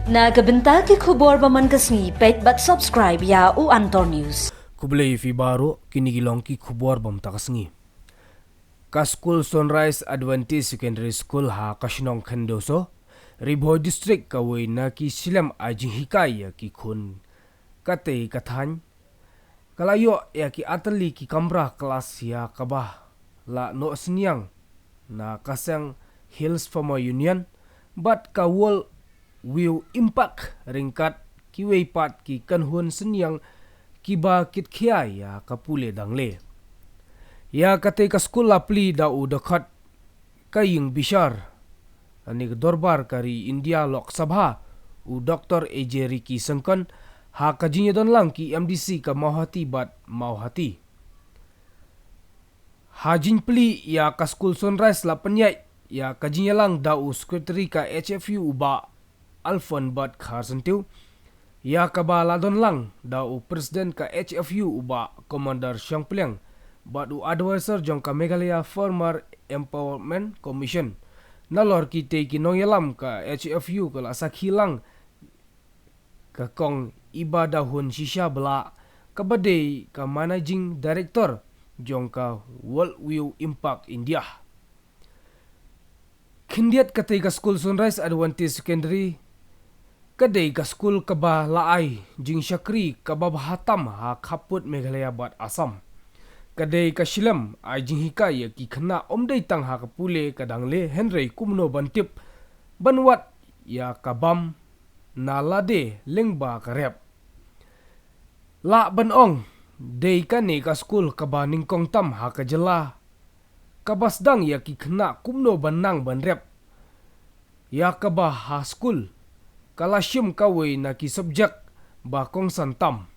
Nagabenta ki khubor baman kasni pet bat subscribe ya u Antor News. Kublay fi baro kinigilong ki khubor bam takasngi. Ka School Sunrise Adventist Secondary School ha kashnong khandoso Ribho District kawai na ki silam ajing hikay ki khun kate kathan kalayo ya ki atali ki kamra kelas ya kabah la no senyang na kasang Hills Farmer Union but kawol will impact ringkat kiway pat ki kanhun senyang kiba kit khia ya kapule dangle ya kate ka school lapli da u dakhat kaying bishar ani dorbar kari India Lok Sabha u Dr. AJ Ricky Sangkan ha kajinya don lang ki MDC ka mauhati bat mauhati hajin pli ya ka school Sunrise la penyai ya kajinya lang da u secretary ka HFU uba Alfon bat kharsentiu ya kabala don lang da u president ka HFU uba Commander Syang Pleng bat u advisor jong ka Meghalaya Farmer Empowerment Commission nalor kite kinong yalam ka HFU kala sakhilang ka kong ibadahun shisha bela kabade ka managing director jong ka World View Impact India kindiat kate ka School Sunrise Adventist Secondary kadai ka school kaba laai jing syakri kaba bahatam ha khaput Meghalaya bat Assam kadai ka shilam ai jing hikay ki khna omdai tang ha kapule kadangle Henry kumno bantip banwat ya kabam nalade lengba karep la banong dei ka ne ka school kaba ningkong tam ha kajela kabasdang ya ki khna kumno banang banrep ya kaba ha school kalasyum kawai na ki subjek bakong santam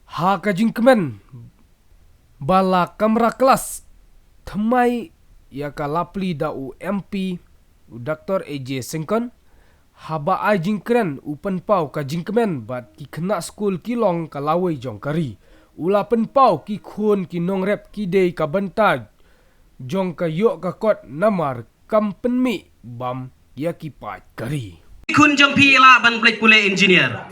ha kajing kemen bala kamra kelas thamai ya kalapli da u MP u Dr. AJ Sengkon haba ajing kren upen pau kajing kemen bat ki kena school kilong kalawai jong kari ula pen pau ki khun ki nongrep ki dei ka bantag jong ka yo ka kot namar kampenmi bam ya ki pat kari kun jong pi la ban plek pule engineer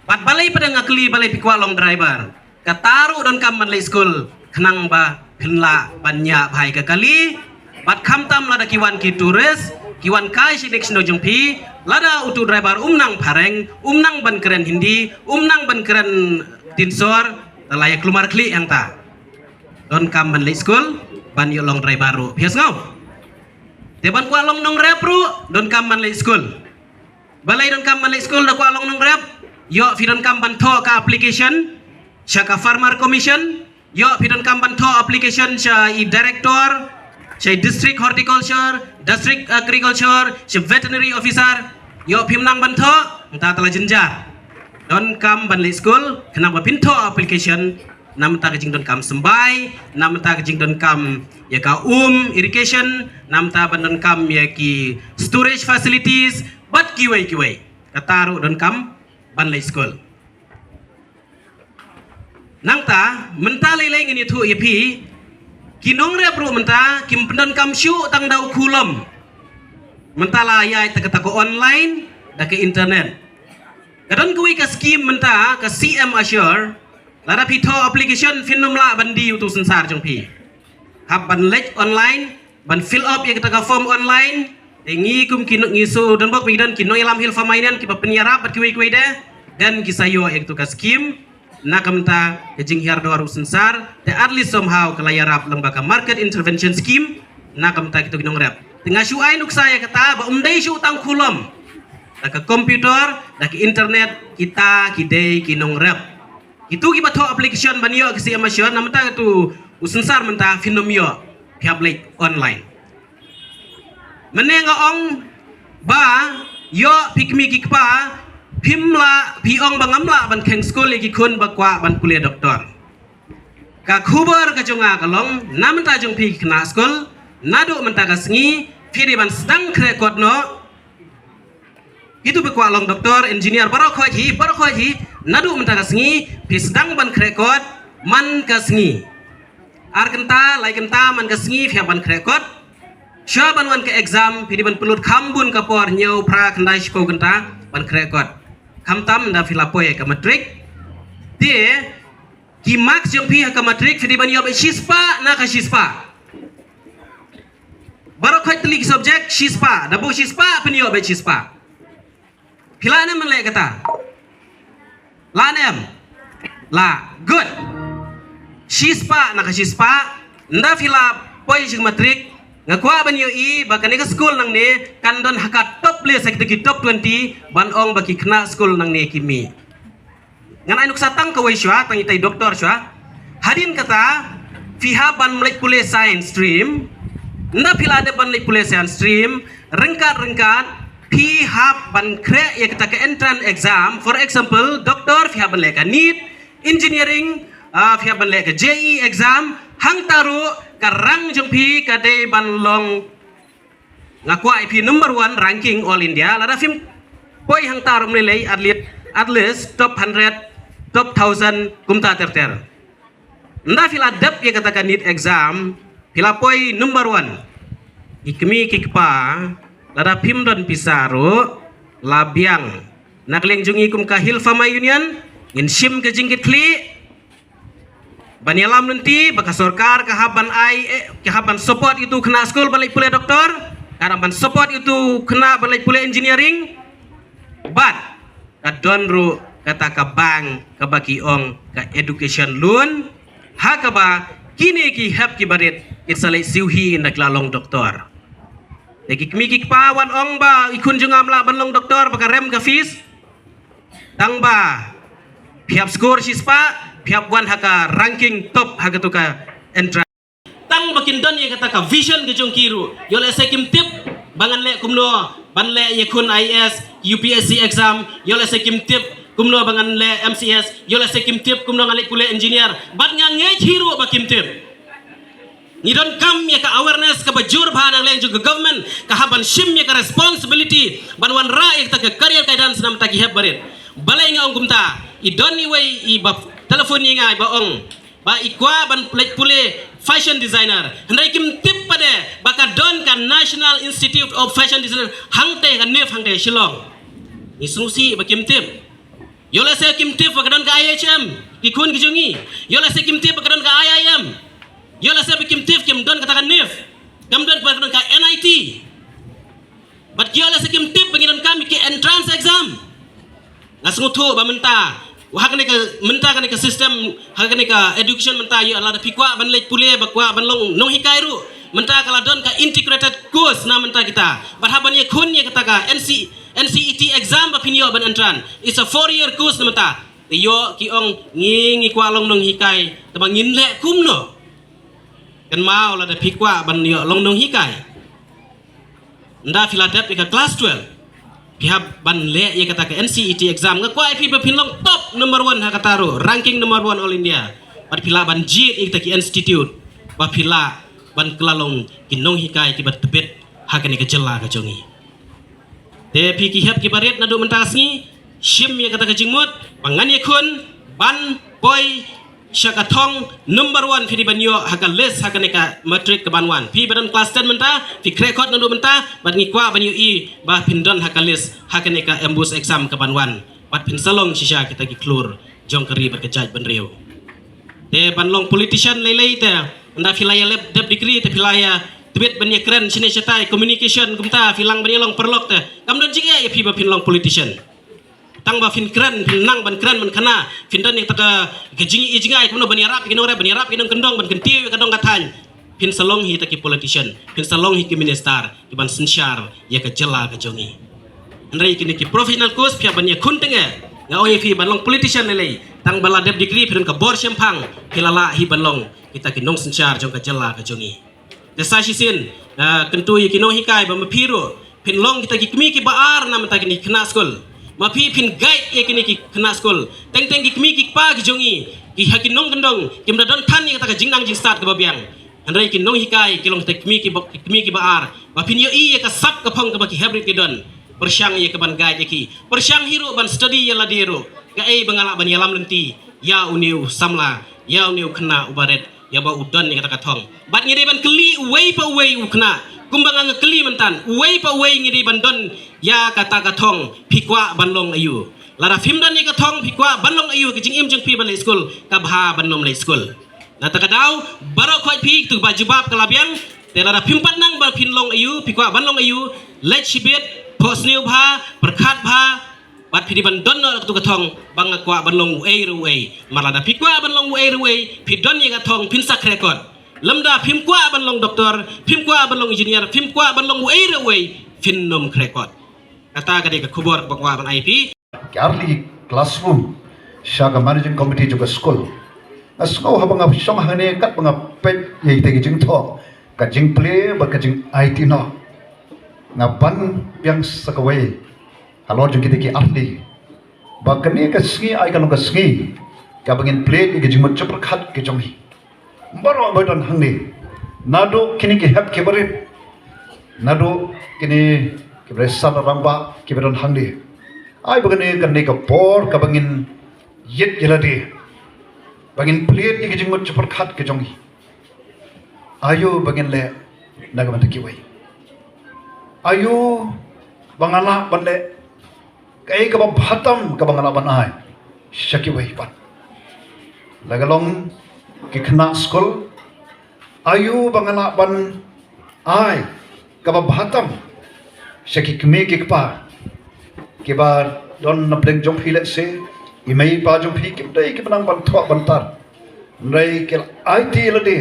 pat balai pada ngakli balai pikwa long driver kataru don kam man le school khnang ba khnla banya bhai ka kali pat kham tam lada kiwan ki turis kiwan kai sidek sno jong pi lada utu driver umnang phareng umnang ban keren hindi umnang ban keren tinsor layak kelumar kli yang ta don kam man le school ban yo long driver ru bias ngau Teban kwa long nong rep ru don kam man le school. Balai don kam man le school da kwa long nong rep. Yo fi don kam ban tho ka application sya ka farmer commission. Yo fi don kam ban tho application sya I director, sya district horticulture, district agriculture, sya veterinary officer. Yo fi menang ban tho entah telah jenjar. Don kam ban le school kenapa pin tho application nam ta kajing don kam sembai nam ta kajing don kam ya ka irrigation nam ta ban don kam ya ki storage facilities but kiwai kataru don kam ban lai school nang ta menta lai ngini thu ya pi kinong re pro menta kim don kam shu tang dau kulom menta la ya ta kata ko online da ke internet kadon kuwi ka scheme menta ka CM Assure Lara pito application finumla bandi utu sensar jong pi. Hab ban lek online, ban fill up ya kita ka form online. Tengi kum kinok ngisu dan bok pidan kinok ilam hilfa mainan ki penyarap bat kiwe de dan kisayo ya itu ka scheme na kamta kejing hiar do aru sensar te at least somehow kelayarap lembaga market intervention scheme na kamta kitu kinong rap. Tengah syuai nuk saya kata ba umdai syu utang kulom. Da ka komputer, da ka internet kita kidei kinong rap. Itu kita tho application banyo kasi amasyon namta tu usensar menta finomyo public online menenga ong ba yo pikmi kikpa pimla piong bangamla ban keng school ki kun bakwa ban kuliah doktor ka khubar ka jonga kalong namta jong pi kena school nado menta kasngi piri ban sedang rekod no itu bakwa long doktor engineer barokhoji nadu menta kasngi pisdang ban krekot man kasngi ar kenta lai kenta man kasngi fia ban krekot Syah banwan ke exam pidi ban pelut kambun kapor nyau pra kendai shko genta ban krekot. Kamtam da filapoy ke matrik. Dia ki max yang pi ke matrik pidi ban yob shispa na ka shispa. Baru kait telik subjek shispa, dabu shispa pini yob shispa. Pilane man le kata. La nem. La good. Shispa na ka shispa nda filapoy sing matrik. Ngakwa ban yo I baka ni school nang ni kandon haka top list sekti top 20 ban ong baki kena school nang ni kimi. Ngan ainuk satang ka wei syua tang itai doktor syua. Hadin kata fiha ban melek pule science stream. Nda pila ada ban melek pule science stream rengkat fiha ban kre ya kata ke entrance exam for example doktor fiha ban lek NEET engineering fiha ban lek JE exam hang taru karang jengpi kadai banlong ngakwa IP number 1 ranking all India lada film poi hang tarum nilai at least top 100 top 1000 kumta terter nda fila dap ya katakan NEET exam fila poi number 1 ikmi kikpa lada film don pisaru labiang nakleng jungi kum kahil fama union in shim ke jingkit kli Banyalam nanti baka sorkar kahaban support itu kena school balik pula doktor, kahaban support itu kena balik pula engineering. But kadonru kata ka bank ka baki ong ka education loan hakaba kini ki help ki barit itsalai siuhi nak lalong doktor. Lagi kemikik pawan ong ba ikun jungamla banlong doktor baka rem ka fees. Tang ba pihak skor sispa pihak wan haka ranking top haka tu ka entrance tang bakin don ye kata ka vision ke jong kiru yole sekim tip bangan le kumno ban le ye kun IS UPSC exam yole sekim tip kumno bangan le MCS yole sekim tip kumno ngale kule engineer bat nga nge hiru bakim tip ni don kam ye ka awareness ka bajur bhanang le jong government ka haban shim ye ka responsibility ban wan ra ye kata ka career guidance nam ta ki heb barit balai nga ong kumta I doni way I ba telefon ni ngai ba ong ba ikwa ban plek pule fashion designer handai kim tip pade baka don kan National Institute of Fashion Designer hangte kan nef hangte Shillong ni susi ba kim tip yola se kim tip baka don ka IHM ki kun ki jungi yola se kim tip baka don ka IIM yola se kim tip kim don kata kan nef kam don baka don ka NIT but yola se kim tip bagi don kami ki entrance exam ngasngu tu ba menta hakane ka menta kane ka system hakane ka education menta ya ala pikwa ban lek pule bakwa ban long nong hikairu menta kala don ka integrated course na menta kita barhaban ye kun ye kata ka NCET exam ba pinyo ban entran it's a 4-year course na menta yo ki ong ngi kwa long nong hikai tabang ngin le kumno kan mau la da pikwa ban yo long nong hikai nda filadep ka class 12 pihak ban le ye kata ke NCET exam ngakwa IP bapinlong top number 1 hakataru ranking number 1 all India pat pila ban jit ik taki institute ba pila ban kelalong kinong hikai ki bat tebet hakane ke jela ka jongi te pi ki hep ki baret nadu mentasngi shim ye kata ke jingmut pangan ye kun ban boy syakatong number 1 fi ban yo haka les hakane ka matric ke ban 1 pi badan kelas 10 menta fi rekod nadu menta bat ngikwa ban yo I ba pindon haka les hakane ka embus exam ke ban 1 bat pin salong shisha kita ki klur jong keri berkejaj ban riu te ban long politician lelei te anda filaya lab dep degree te filaya tebet ban ye keren sine setai communication kumta filang ban long perlok te kamdon jige ye pi ba pin long politician tang ba fin keren nang ban keren man kana fin dan yang taka kejingi ijingai kuno ban yarap kinong rap ban yarap kinong kendong ban kentiu kadong katan fin salong hi taki politician fin salong hi ki minister ki ban sensyar ye ka jela ka jongi andai kini ki professional course pia ban ye kuntenge nga oye fi ban long politician lelei tang bala dep degree fin ka bor sempang kilala hi ban long kita kinong sensyar jong ka jela ka jongi desa sisin kentu ye kinong hikai ba mapiro fin long kita ki kimi ki baar na mata kini kena school mapi pin guide ye kini ki kena school teng ki kimi ki pa ki jongi ki hakin nong kendong kim dadon tan ye kata ka jingnang jing start ke babiang andai ki nong hikai ki long te kimi ki baar mapin yo I ye ka sap ka pong ka baki hybrid ki don persyang ye ka ban guide ye ki persyang hiro ban study ye la dero ka bangala ban yalam lenti ya uniu samla ya uniu kena ubaret ya ba udon ye kata ka thong bat ngire ban keli uwei pa uwei ukna kumbang ang keli mentan uwei pa uwei ngidi bandon ya kata katong pikwa banlong ayu lara fimdan ni katong pikwa banlong ayu kijing im jeng pi ban le school kabha banom le school na takadaw baro khoi pi tu ba jubab kalabiang te lara fimpat nang ba pinlong ayu pikwa banlong ayu let shibet posniu bha perkhat bha bat pidi bandon no tu katong bang kwa banlong uei ruei malada pikwa banlong uei ruei pidon ni katong pinsak record lamda phim kwa banlong doktor phim kwa banlong engineer phim kwa banlong uei ruei finnom record kata kade ka khubor bakwa ban IP Early classroom shaga managing committee juga school school habang song hane kat bang pet ye te jing tho ka jing play ba ka jing IT no ngaban yang sakawai halor jing kiti ki early ba kani ka ski ai ka no ka ski ka bangin play ki jing mo chapar khat ki jong hi baro ba don hangni nado kini ki hap ke bare nado kini ki bare sala ramba ki bare don hangni ai bagane kan ka por ka bangin yet yelade bangin plate ki jing mo chapar khat ke jongi ayo bangin le nagaman ki wai ayo bangala banle kai ka bhatam ka bangala banai shaki wai pat lagalong ki khna school ayo bangala ban ai ka bhatam shaki kme ki pa ke ba don na pleng jong phi le se imei pa jong phi kim dai ki banang ban thwa ban tar nai ke IT lade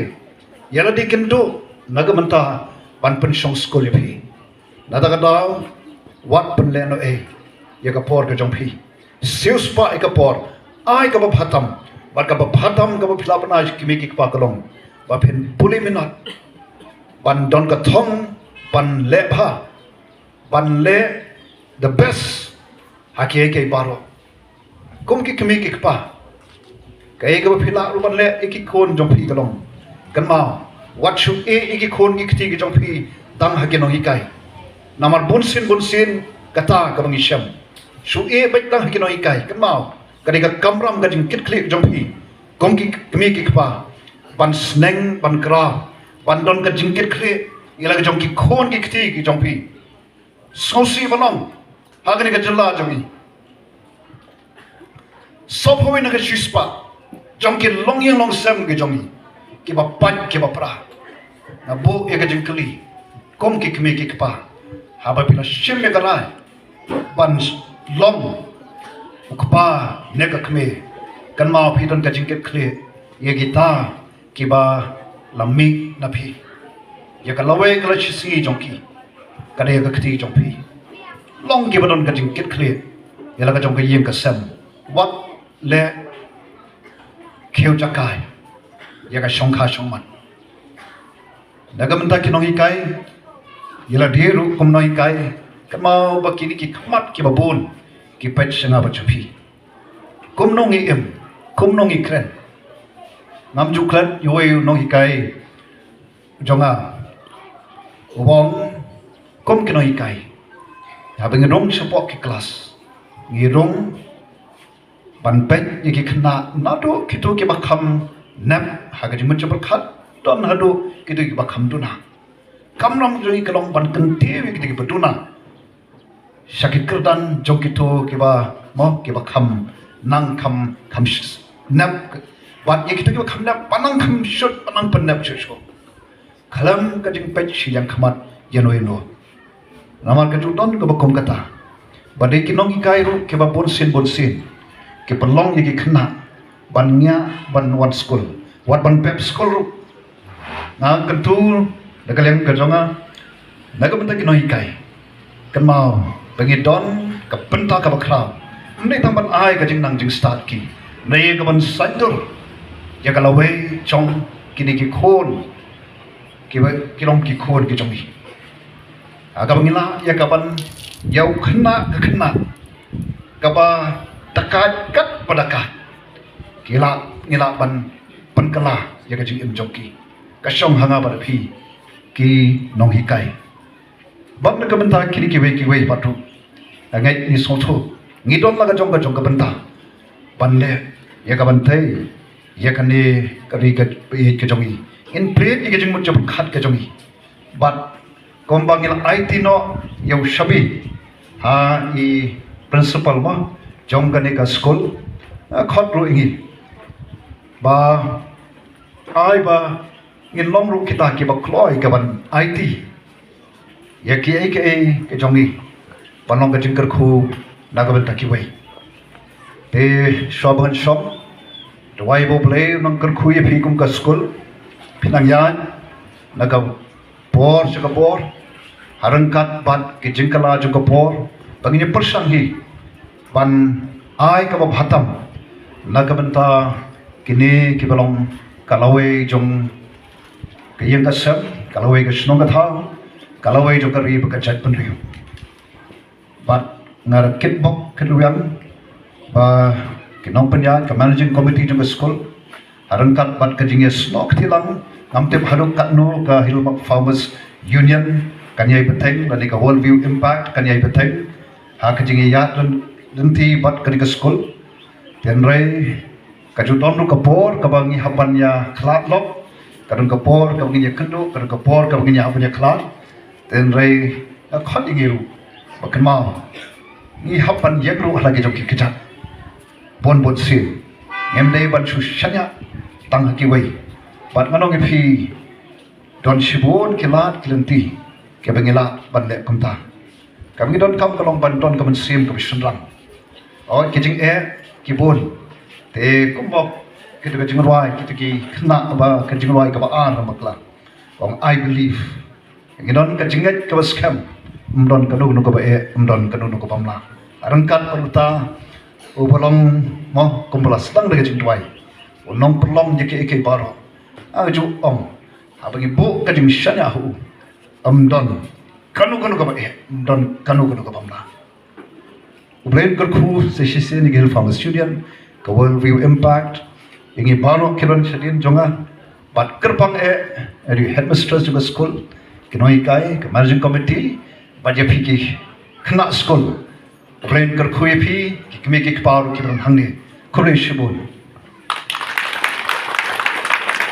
yaladi kendo nagamanta ban pen shong school phi nada ka daw wat pen le no e ya ka por ka jong phi seus pa e ka por ai ka ba phatam ba ka ba phatam ka ba phila bana ki me ki pa kalong ba phen puli minat ban don ka thong ban le pha ban le the best haki ke baro kum ki kemi ki pa kai ka phila ru ban le iki khon jong phi kalong kan ma what should iki khon ki khti ki jong phi dang haki no hi kai namar bunsin kata ka bang isham shu bai dang haki no hi kai kan ma kadi ka kamram ka jing kit klik jong phi kum ki kemi ki pa ban sneng ban kra ban don ka jing kit klik ila ka jong ki khon ki khti ki jong phi sosi balong agni ka jalla jongi sop hoy na ka shispa jongki long yang long sem ke jongi ki ba pat ki ba pra na bu e ka jingkli kom ki kme ki pa ha ba pila shim me kara ban long ukpa ne ka kme kan ma phi don ka jingket khle ye gita ki ba lammi na phi ye ka lawe ka la chisi jongki ka de ka khti jong phi long ki badon ka jing kit clear yala ka jong ka yem ka sem wat le kheu chakai ya ka shongkha shongman daga menta ki nongi kai yala deru kum nongi kai kamau ba ki ki khmat ki babun ki pet senga ba chupi kum nongi em kum nongi kren nam ju klan yoi nongi kai jonga wong kum ki nongi kai habang rong support ki kelas ngirong panpet ki khna nado kitu ki bakham nap haga jing mencoba khat don hadu kitu ki bakham duna kamram joi kalong ban kente wi kitu ki baduna sakit kerdan jong kitu ki ba mo ki bakham nang kham nap wat ye kitu ki bakham nap panang kham shot panang panap shot khalam ka jing pet silang khamat yanoi no namar ke tudon ke bakom kata badai kinong ikai ru ke ba bonsin ke pelong ye khna bannya ban one school wat ban pep school ru na kentu dagaleng ke jonga naga benta kinong ikai kan mau pengidon ke penta ka bakra nei tamban ai ka jing nang jing start ki nei ka ban sandur ya kalawe chong kini ki khon ki ba kilong ki khon ki jongi agabangila ya kaban yau kena kaba takat kat padakat kila ngila ban pankala ya kajing im jongki kasong hanga bar phi ki nong hikai bang na kabanta kini ki wei patu ngai ni sotho ngidon laga jong ka banta banle ya kaban thai ya kani kari ka jongi in plate ki jing mo khat ka jongi but kombangil IT no yau shabi ha i principal ma jongane ka school khot ru ingi ba ai ba in long ru kita ki ba kloi ka ban IT ya ki ai ke jongi panong ka jingkar khu nagaban taki wai te shoban shop dwai bo play nang kar khu ye phi kum ka school pinang yan naga por jaka por harangkat bat ke jingkala jaka por bangini persang hi ban ai ka ba bhatam nagabanta kini ki balong kalawe jong ke yang ka sem kalawe ka snong ka tha kalawe jong ka ri ba ka chat pan ri bat ngar kitbok keduyang ba kinong penyan ka managing committee jong ka school harangkat bat ka jinge snok tilang namte bharuk katno ka hilmak farmers union kanyai beteng lani ka world view impact kanyai beteng ha ka jinge yat denti bat ka ka school tenrai ka judon ru ka por ka bangi habanya klat lok kadang ka por ka bangi kendo kadang ka por ka bangi habanya klat tenrai ka khot ingiru bakan mau ni hapan yegru lagi jok kicak bon bon sin ngemdei ban shanya tang ki wai bat nganong ipi don shibun kilat kilenti ke bangila ban le kumta kami don kam kalong ban don kam sim kam shenrang oh kijing kibun te kumbok kita ka jingruai kita ki khna ba ka jingruai ka ba an makla ong I believe ngidon ka jinget ka scam mdon kanu nu ka ba mdon kanu nu ka pamla arangkat peruta ubolong mo kumpulas lang daga jingruai unong perlong jeke eke baro aju om abagi bu ka jing shanya hu amdon kanu ka ba mdon kanu ka pamla Ublain kerku sesi ni gel farm student ka world view impact ingi bano kilon sedin jonga bat kerpang eri headmistress juga school kinoi kai ka managing committee baje phiki khna school Ublain kerku epi ki kime ki paru kiran hangni kure shibun